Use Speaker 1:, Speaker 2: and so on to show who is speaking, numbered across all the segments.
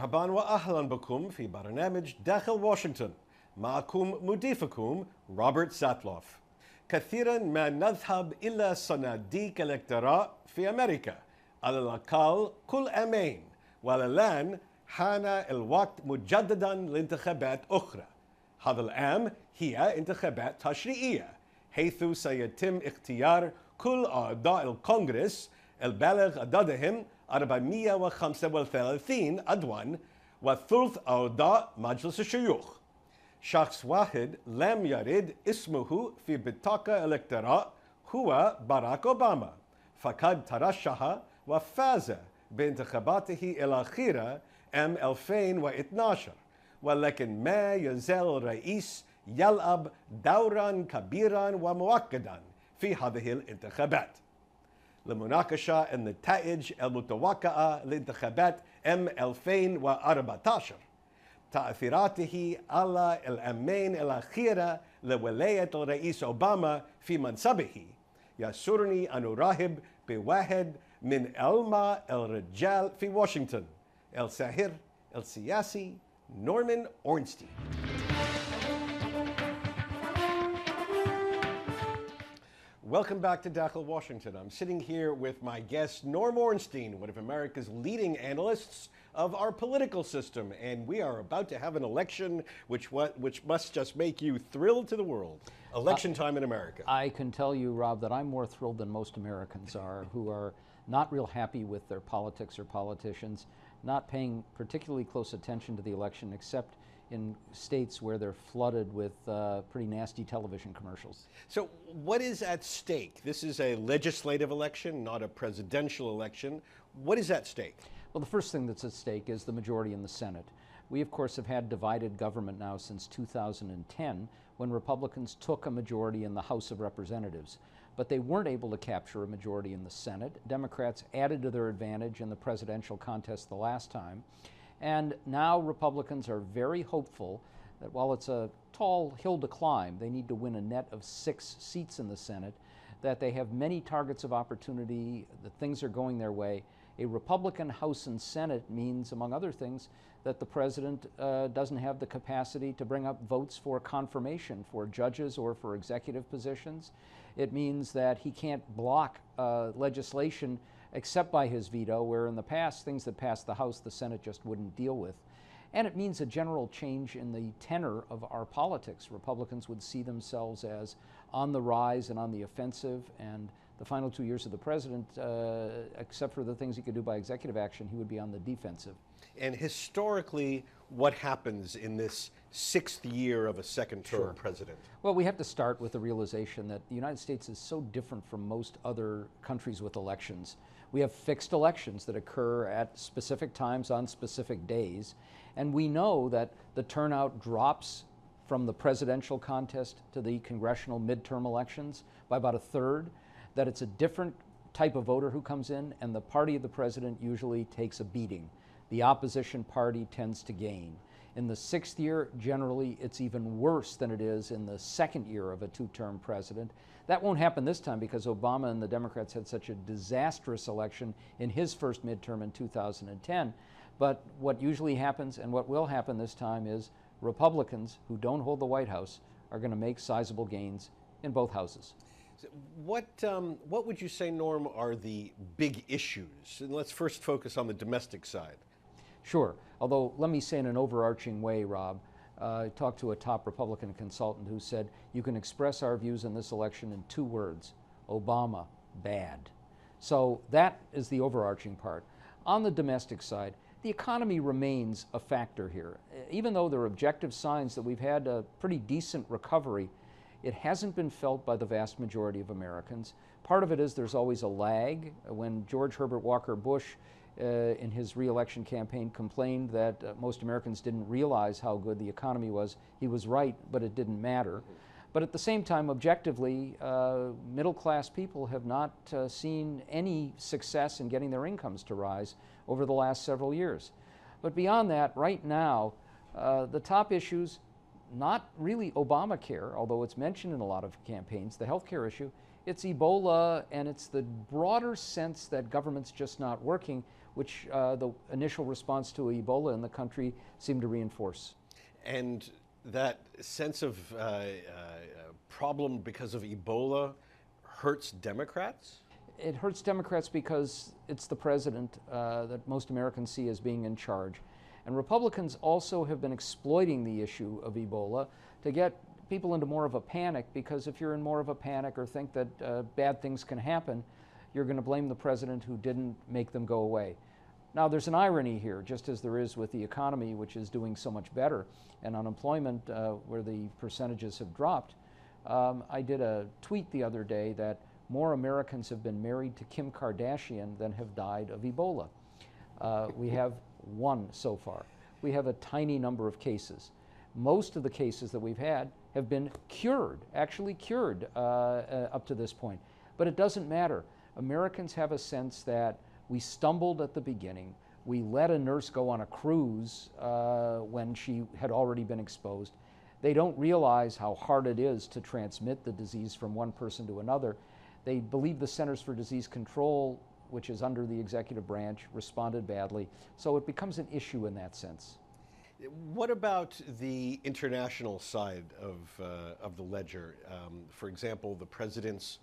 Speaker 1: مرحبا وأهلا بكم في برنامج داخل واشنطن. معكم مضيفكم روبرت ساتلوف. كثيرا ما نذهب إلى صناديق الاقتراع في أمريكا، على الأقل كل عامين، والآن حان الوقت مجددا لانتخابات أخرى. هذا العام هي انتخابات تشريعية، حيث سيتم اختيار كل أعضاء الكونغرس البالغ عددهم 435 عضوا وثلث أعضاء مجلس الشيوخ. شخص واحد لم يرد اسمه في بطاقة الاقتراع هو باراك أوباما، فقد ترشح وفاز بانتخاباته الأخيرة عام 2012، ولكن ما يزال الرئيس يلعب دورا كبيرا ومؤكدا في هذه الانتخابات. لمناقشة النتائج المتوقعة لانتخابات عام 2014، تأثيراته على العامين الأخيرة لولاية الرئيس أوباما في منصبه، يسرني أن أرحب بواحد من ألمع الرجال في واشنطن، الساحر السياسي نورمان أورنستين. Welcome back to Dakhil, Washington. I'm sitting here with my guest, Norm Ornstein, one of America's leading analysts of our political system. And we are about to have an election which must just make you thrilled to the world. Election time in America.
Speaker 2: I can tell you, Rob, that I'm more thrilled than most Americans are, who are not real happy with their politics or politicians, not paying particularly close attention to the election, except in states where they're flooded with pretty nasty television commercials.
Speaker 1: So what is at stake? This is a legislative election, not a presidential election. What is at stake?
Speaker 2: Well, the first thing that's at stake is the majority in the Senate. We, of course, have had divided government now since 2010, when Republicans took a majority in the House of Representatives. But they weren't able to capture a majority in the Senate. Democrats added to their advantage in the presidential contest the last time. And now Republicans are very hopeful that while it's a tall hill to climb, they need to win a net of 6 seats in the Senate, that they have many targets of opportunity, that things are going their way. A Republican House and Senate means, among other things, that the president doesn't have the capacity to bring up votes for confirmation for judges or for executive positions. It means that he can't block legislation except by his veto, where in the past, things that passed the House, the Senate just wouldn't deal with. And it means a general change in the tenor of our politics. Republicans would see themselves as on the rise and on the offensive, and the final 2 years of the president, except for the things he could do by executive action, he would be on the defensive.
Speaker 1: And historically, what happens in this 6th year of a second-term president?
Speaker 2: Well, we have to start with the realization that the United States is so different from most other countries with elections. We have fixed elections that occur at specific times on specific days, and we know that the turnout drops from the presidential contest to the congressional midterm elections by about 1/3, that it's a different type of voter who comes in, and the party of the president usually takes a beating. The opposition party tends to gain. In the 6th year, generally, it's even worse than it is in the 2nd year of a 2-term president. That won't happen this time because Obama and the Democrats had such a disastrous election in his first midterm in 2010. But what usually happens and what will happen this time is Republicans who don't hold the White House are going to make sizable gains in both houses.
Speaker 1: What would you say, Norm, are the big issues? And let's first focus on the domestic side.
Speaker 2: Sure, although let me say in an overarching way, Rob, I talked to a top Republican consultant who said you can express our views in this election in 2 words: Obama, bad. So that is the overarching part. On the domestic side, the economy remains a factor here. Even though there are objective signs that we've had a pretty decent recovery, it hasn't been felt by the vast majority of Americans. Part of it is there's always a lag. When George Herbert Walker Bush in his re-election campaign complained that most Americans didn't realize how good the economy was, he was right, but it didn't matter. But at the same time, objectively, middle-class people have not seen any success in getting their incomes to rise over the last several years. But beyond that, right now, the top issues, not really Obamacare, although it's mentioned in a lot of campaigns. The health care issue It's Ebola, and it's the broader sense that government's just not working, which the initial response to Ebola in the country seemed to reinforce.
Speaker 1: And that sense of problem because of Ebola hurts Democrats?
Speaker 2: It hurts Democrats because it's the president that most Americans see as being in charge. And Republicans also have been exploiting the issue of Ebola to get people into more of a panic, because if you're in more of a panic or think that bad things can happen, you're going to blame the president who didn't make them go away. Now, there's an irony here, just as there is with the economy, which is doing so much better, and unemployment, where the percentages have dropped. I did a tweet the other day that more Americans have been married to Kim Kardashian than have died of Ebola. We have one so far. We have a tiny number of cases. Most of the cases that we've had have been cured, actually cured up to this point. But it doesn't matter. Americans have a sense that we stumbled at the beginning. We let a nurse go on a cruise when she had already been exposed. They don't realize how hard it is to transmit the disease from one person to another. They believe the Centers for Disease Control, which is under the executive branch, responded badly. So it becomes an issue in that sense.
Speaker 1: What about the international side of the ledger? For example, the president's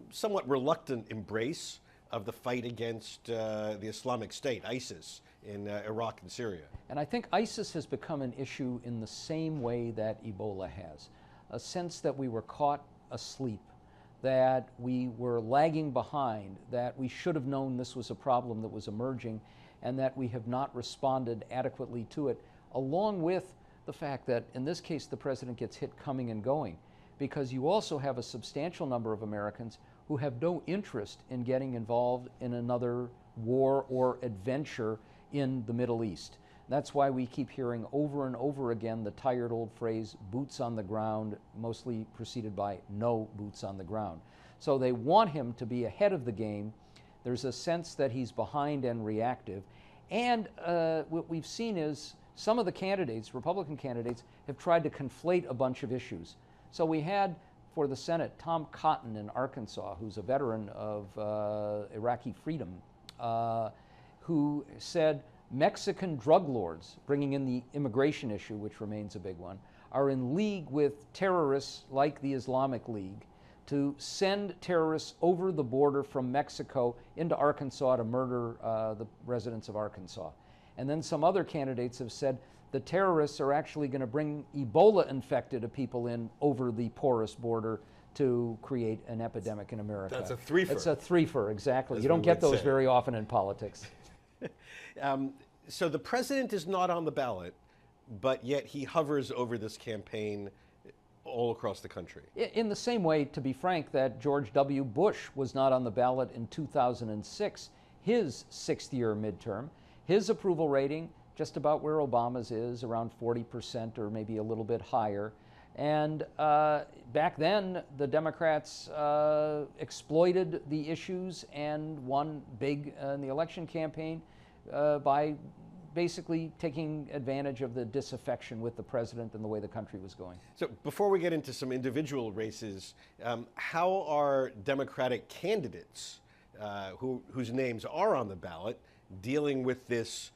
Speaker 1: somewhat reluctant embrace of the fight against the Islamic State, ISIS, in Iraq and Syria.
Speaker 2: And I think ISIS has become an issue in the same way that Ebola has. A sense that we were caught asleep, that we were lagging behind, that we should have known this was a problem that was emerging, and that we have not responded adequately to it, along with the fact that in this case the president gets hit coming and going, because you also have a substantial number of Americans who have no interest in getting involved in another war or adventure in the Middle East. That's why we keep hearing over and over again the tired old phrase, boots on the ground, mostly preceded by no boots on the ground. So they want him to be ahead of the game. There's a sense that he's behind and reactive. And what we've seen is some of the candidates, Republican candidates, have tried to conflate a bunch of issues. So we had, for the Senate, Tom Cotton in Arkansas, who's a veteran of Iraqi freedom, who said Mexican drug lords, bringing in the immigration issue, which remains a big one, are in league with terrorists like the Islamic League to send terrorists over the border from Mexico into Arkansas to murder the residents of Arkansas. And then some other candidates have said the terrorists are actually going to bring Ebola-infected people in over the porous border to create an epidemic in America.
Speaker 1: That's a threefer.
Speaker 2: It's a threefer, exactly.
Speaker 1: As
Speaker 2: you don't
Speaker 1: we
Speaker 2: get
Speaker 1: would
Speaker 2: those
Speaker 1: say.
Speaker 2: very often in politics.
Speaker 1: So the president is not on the ballot, but yet he hovers over this campaign all across the country.
Speaker 2: In the same way, to be frank, that George W. Bush was not on the ballot in 2006, his sixth-year midterm. His approval rating, just about where Obama's is, around 40% or maybe a little bit higher. And back then, the Democrats exploited the issues and won big in the election campaign by basically taking advantage of the disaffection with the president and the way the country was going.
Speaker 1: So before we get into some individual races, how are Democratic candidates whose names are on the ballot dealing with this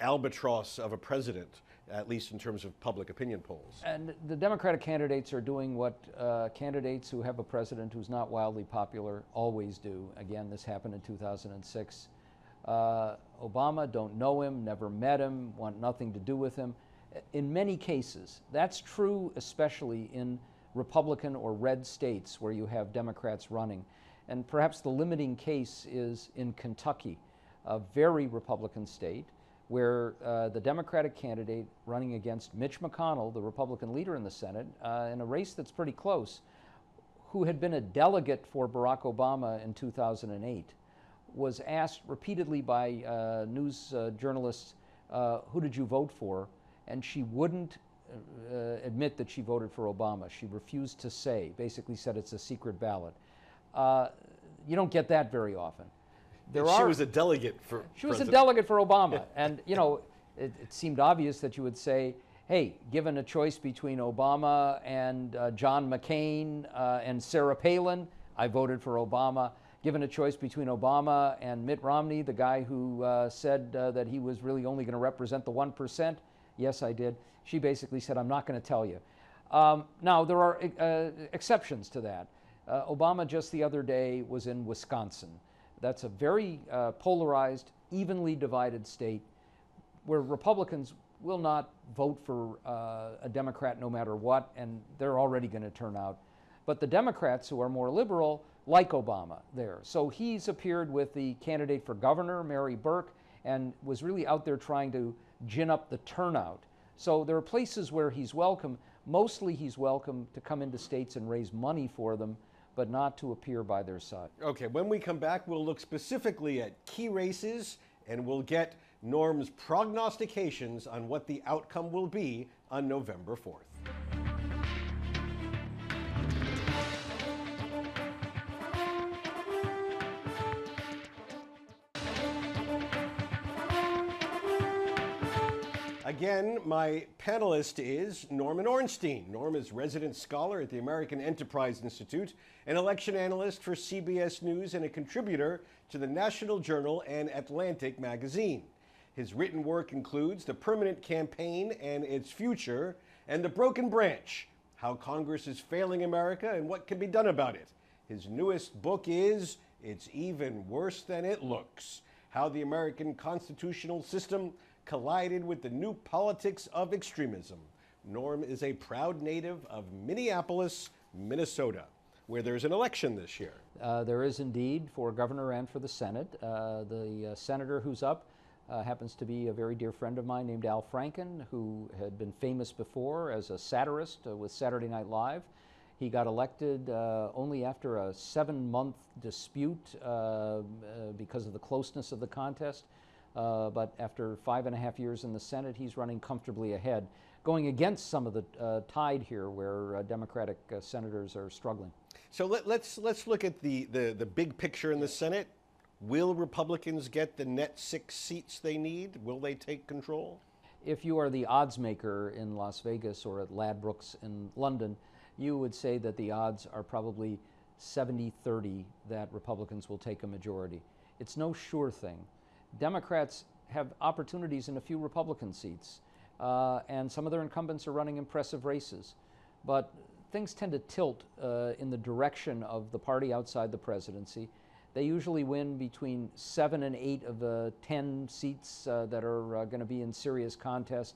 Speaker 1: albatross of a president, at least in terms of public opinion polls?
Speaker 2: And the Democratic candidates are doing what candidates who have a president who's not wildly popular always do. Again, this happened in 2006. Obama, don't know him, never met him, want nothing to do with him. In many cases, that's true especially in Republican or red states where you have Democrats running. And perhaps the limiting case is in Kentucky, a very Republican state, where the Democratic candidate running against Mitch McConnell, the Republican leader in the Senate, in a race that's pretty close, who had been a delegate for Barack Obama in 2008, was asked repeatedly by news journalists, who did you vote for? And she wouldn't admit that she voted for Obama. She refused to say, basically said it's a secret ballot. You don't get that very often.
Speaker 1: She was a delegate for
Speaker 2: She was a delegate for Obama. And, you know, it seemed obvious that you would say, hey, given a choice between Obama and John McCain and Sarah Palin, I voted for Obama. Given a choice between Obama and Mitt Romney, the guy who said that he was really only going to represent the 1%, yes, I did. She basically said, I'm not going to tell you. Now, there are exceptions to that. Obama just the other day was in Wisconsin. That's a very polarized, evenly divided state where Republicans will not vote for a Democrat no matter what, and they're already going to turn out. But the Democrats who are more liberal like Obama there. So he's appeared with the candidate for governor, Mary Burke, and was really out there trying to gin up the turnout. So there are places where he's welcome. Mostly he's welcome to come into states and raise money for them, but not to appear by their side.
Speaker 1: Okay, when we come back, we'll look specifically at key races, and we'll get Norm's prognostications on what the outcome will be on November 4th. Again, my panelist is Norman Ornstein. Norm is resident scholar at the American Enterprise Institute, an election analyst for CBS News, and a contributor to the National Journal and Atlantic magazine. His written work includes The Permanent Campaign and Its Future and The Broken Branch, How Congress is Failing America and What Can Be Done About It. His newest book is It's Even Worse Than It Looks, How the American Constitutional System Collided with the New Politics of Extremism. Norm is a proud native of Minneapolis, Minnesota, where there's an election this year.
Speaker 2: There is indeed, for governor and for the Senate. The senator who's up happens to be a very dear friend of mine named Al Franken, who had been famous before as a satirist with Saturday Night Live. He got elected only after a 7-month dispute because of the closeness of the contest. But after 5.5 years in the Senate, he's running comfortably ahead, going against some of the tide here where Democratic senators are struggling.
Speaker 1: So let's look at the big picture in the Senate. Will Republicans get the net 6 seats they need? Will they take control?
Speaker 2: If you are the odds maker in Las Vegas or at Ladbrokes in London, you would say that the odds are probably 70-30 that Republicans will take a majority. It's no sure thing. Democrats have opportunities in a few Republican seats, and some of their incumbents are running impressive races. But things tend to tilt in the direction of the party outside the presidency. They usually win between 7 and 8 of the 10 seats that are going to be in serious contest.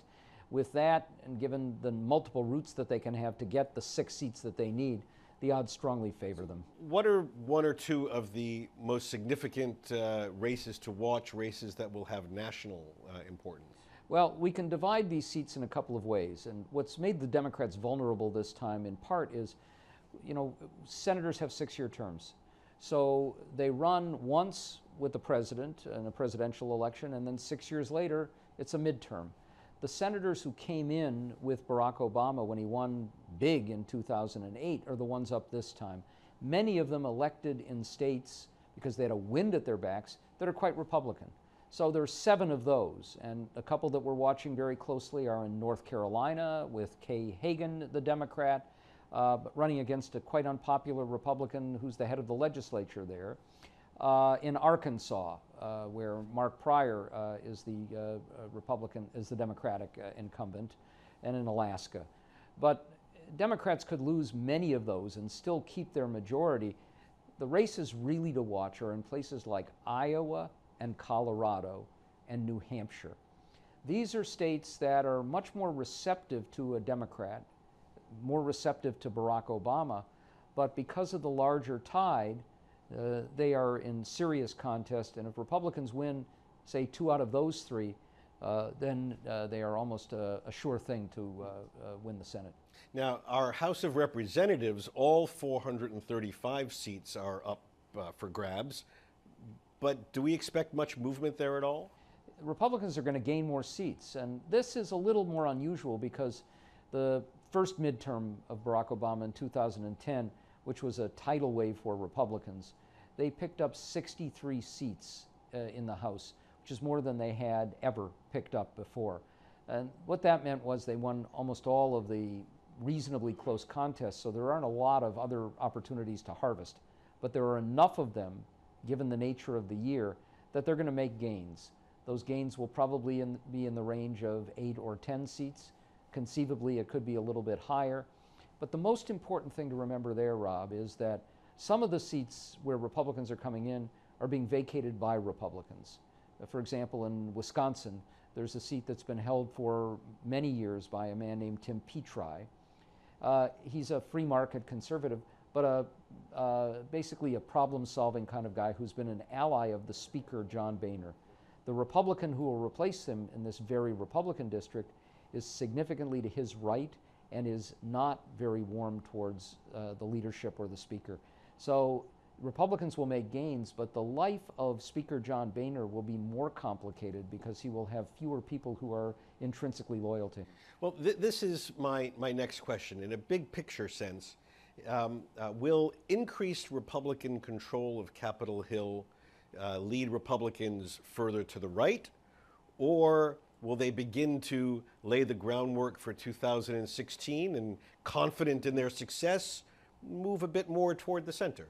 Speaker 2: With that, and given the multiple routes that they can have to get the 6 seats that they need, the odds strongly favor them.
Speaker 1: What are 1 or 2 of the most significant races to watch, races that will have national importance?
Speaker 2: Well, we can divide these seats in a couple of ways, and what's made the Democrats vulnerable this time in part is, you know, senators have 6-year terms. So they run once with the president in a presidential election, and then 6 years later, it's a midterm. The senators who came in with Barack Obama when he won big in 2008 are the ones up this time. Many of them elected in states because they had a wind at their backs that are quite Republican. So there's 7 of those, and a couple that we're watching very closely are in North Carolina with Kay Hagan, the Democrat, running against a quite unpopular Republican who's the head of the legislature there. In Arkansas, where Mark Pryor is the Republican, is the Democratic incumbent, and in Alaska. But Democrats could lose many of those and still keep their majority. The races really to watch are in places like Iowa and Colorado and New Hampshire. These are states that are much more receptive to a Democrat, more receptive to Barack Obama, but because of the larger tide, they are in serious contest, and if Republicans win, say, 2 out of those 3, then they are almost a sure thing to win the Senate.
Speaker 1: Now, our House of Representatives, all 435 seats are up for grabs, but do we expect much movement there at all?
Speaker 2: Republicans are going to gain more seats, and this is a little more unusual because the first midterm of Barack Obama in 2010, which was a tidal wave for Republicans, they picked up 63 seats in the House, which is more than they had ever picked up before. And what that meant was they won almost all of the reasonably close contests, so there aren't a lot of other opportunities to harvest. But there are enough of them, given the nature of the year, that they're going to make gains. Those gains will probably be in the range of 8 or 10 seats. Conceivably, it could be a little bit higher. But the most important thing to remember there, Rob, is that some of the seats where Republicans are coming in are being vacated by Republicans. For example, in Wisconsin, there's a seat that's been held for many years by a man named Tim Petri. He's a free market conservative, but basically a problem-solving kind of guy who's been an ally of the Speaker, John Boehner. The Republican who will replace him in this very Republican district is significantly to his right and is not very warm towards the leadership or the Speaker. So Republicans will make gains, but the life of Speaker John Boehner will be more complicated because he will have fewer people who are intrinsically loyal to him.
Speaker 1: Well, this is my next question. In a big picture sense, will increased Republican control of Capitol Hill lead Republicans further to the right, or will they begin to lay the groundwork for 2016 and, confident in their success, move a bit more toward the center?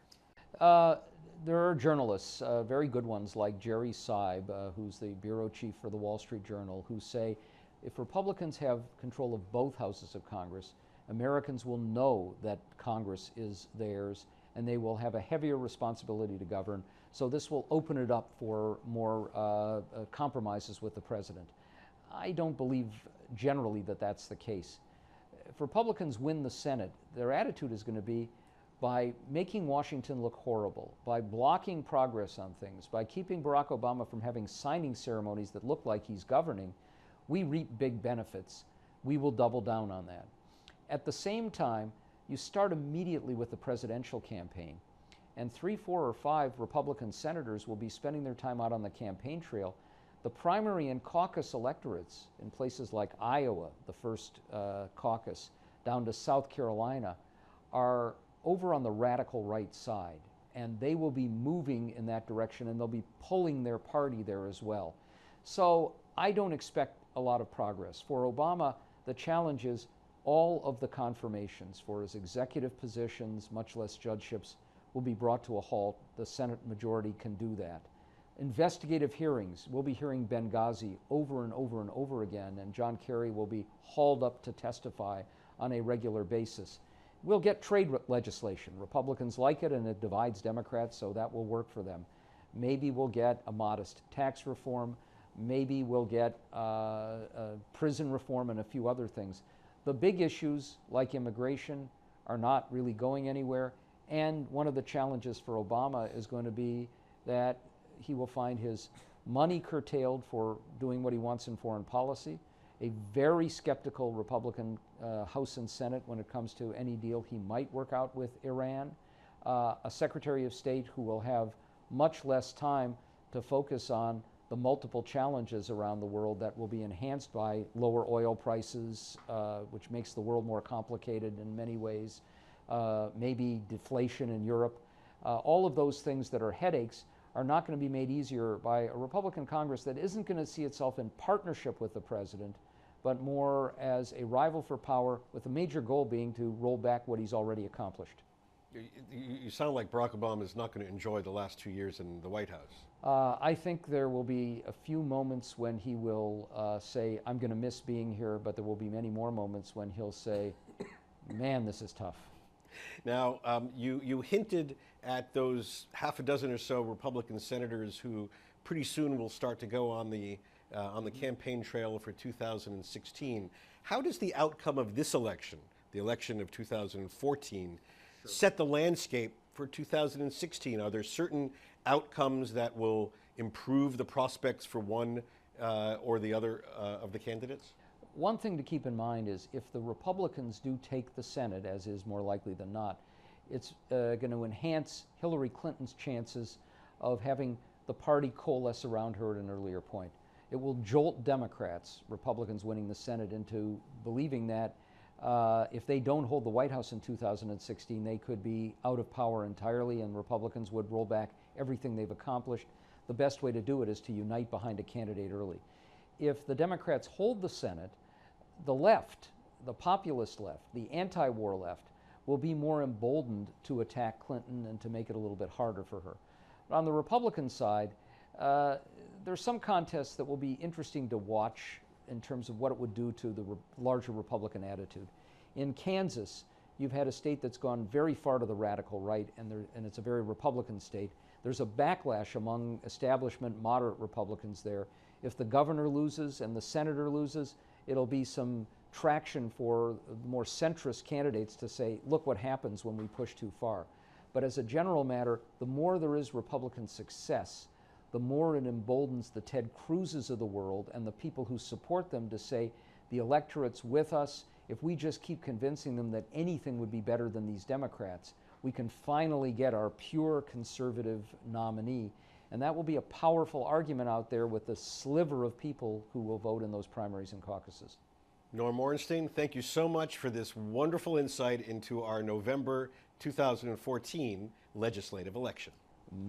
Speaker 2: There are journalists, very good ones like Jerry Seib, who's the bureau chief for the Wall Street Journal, who say if Republicans have control of both houses of Congress, Americans will know that Congress is theirs and they will have a heavier responsibility to govern. So this will open it up for more compromises with the president. I don't believe generally that that's the case. If Republicans win the Senate, their attitude is going to be by making Washington look horrible, by blocking progress on things, by keeping Barack Obama from having signing ceremonies that look like he's governing, we reap big benefits. We will double down on that. At the same time, you start immediately with the presidential campaign, and 3, 4, or 5 Republican senators will be spending their time out on the campaign trail. The primary and caucus electorates in places like Iowa, the first caucus, down to South Carolina, are over on the radical right side, and they will be moving in that direction, and they'll be pulling their party there as well. So I don't expect a lot of progress. For Obama, the challenge is all of the confirmations for his executive positions, much less judgeships, will be brought to a halt. The Senate majority can do that. Investigative hearings, we'll be hearing Benghazi over and over and over again, and John Kerry will be hauled up to testify on a regular basis. We'll get trade legislation. Republicans like it, and it divides Democrats, so that will work for them. Maybe we'll get a modest tax reform. Maybe we'll get prison reform and a few other things. The big issues, like immigration, are not really going anywhere. And one of the challenges for Obama is going to be that he will find his money curtailed for doing what he wants in foreign policy, a very skeptical Republican House and Senate when it comes to any deal he might work out with Iran, a Secretary of State who will have much less time to focus on the multiple challenges around the world that will be enhanced by lower oil prices, which makes the world more complicated in many ways, maybe deflation in Europe. All of those things that are headaches are not going to be made easier by a Republican Congress that isn't going to see itself in partnership with the president, but more as a rival for power, with a major goal being to roll back what he's already accomplished.
Speaker 1: You sound like Barack Obama is not going to enjoy the last 2 years in the White House.
Speaker 2: I think there will be a few moments when he will say, I'm going to miss being here, but there will be many more moments when he'll say, man, this is tough.
Speaker 1: Now, you hinted at those half a dozen or so Republican senators who pretty soon will start to go on the campaign trail for 2016. How does the outcome of this election, the election of 2014, set the landscape for 2016? Are there certain outcomes that will improve the prospects for one or the other of the candidates?
Speaker 2: One thing to keep in mind is if the Republicans do take the Senate, as is more likely than not, it's going to enhance Hillary Clinton's chances of having the party coalesce around her at an earlier point. It will jolt Democrats, Republicans winning the Senate, into believing that if they don't hold the White House in 2016, they could be out of power entirely and Republicans would roll back everything they've accomplished. The best way to do it is to unite behind a candidate early. if the Democrats hold the Senate, the left, the populist left, the anti-war left, will be more emboldened to attack Clinton and to make it a little bit harder for her. But on the Republican side, there's some contests that will be interesting to watch in terms of what it would do to the larger Republican attitude. In Kansas, you've had a state that's gone very far to the radical right, and it's a very Republican state. There's a backlash among establishment moderate Republicans there. If the governor loses and the senator loses, it'll be some traction for more centrist candidates to say, look what happens when we push too far. But as a general matter, the more there is Republican success, the more it emboldens the Ted Cruzes of the world and the people who support them to say, the electorate's with us. If we just keep convincing them that anything would be better than these Democrats, we can finally get our pure conservative nominee. And that will be a powerful argument out there with the sliver of people who will vote in those primaries and caucuses.
Speaker 1: Norm Ornstein, thank you so much for this wonderful insight into our November 2014 legislative election.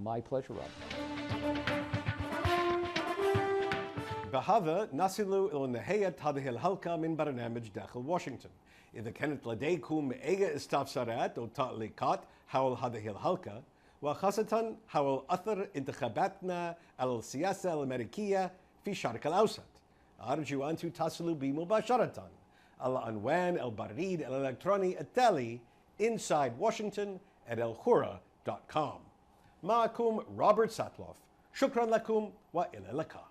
Speaker 2: My pleasure, Rob.
Speaker 1: بهذا نصل إلى نهاية هذه الحلقة من برنامج داخل واشنطن. إذا كانت لديكم أي استفسارات أو تعليقات حول هذه الحلقة، وخاصة حول أثر انتخاباتنا على السياسة الأمريكية في الشرق الأوسط، أرجو أن تتصلوا بي مباشرة على عنوان البريد الإلكتروني التالي insidewashington@elkhura.com. معكم روبرت ساتلوف، شكرا لكم وإلى اللقاء.